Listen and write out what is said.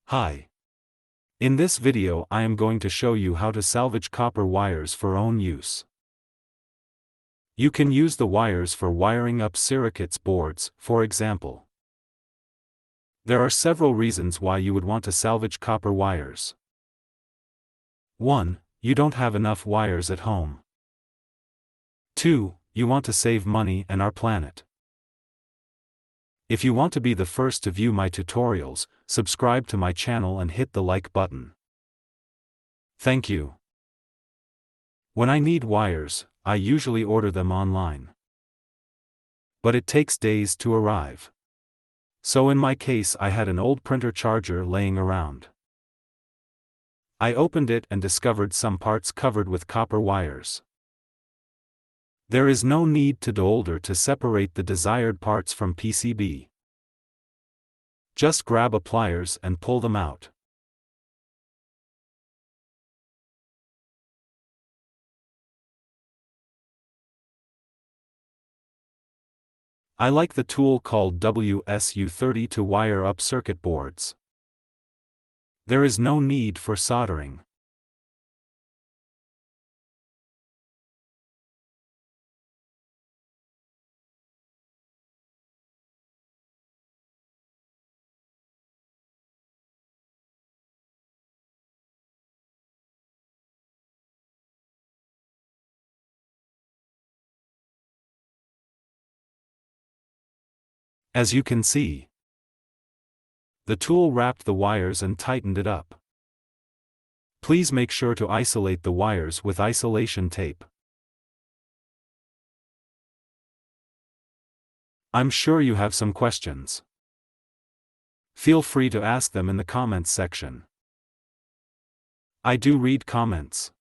Hi. In this video I am going to show you how to salvage copper wires for own use. You can use the wires for wiring up circuits boards, for example. There are several reasons why you would want to salvage copper wires. 1. You don't have enough wires at home. 2. You want to save money and our planet. If you want to be the first to view my tutorials, subscribe to my channel and hit the like button. Thank you. When I need wires, I usually order them online. But it takes days to arrive. So in my case I had an old printer charger laying around. I opened it and discovered some parts covered with copper wires. There is no need to solder to separate the desired parts from PCB. Just grab a pliers and pull them out. I like the tool called WSU30 to wire up circuit boards. There is no need for soldering. As you can see, the tool wrapped the wires and tightened it up. Please make sure to isolate the wires with isolation tape. I'm sure you have some questions. Feel free to ask them in the comments section. I do read comments.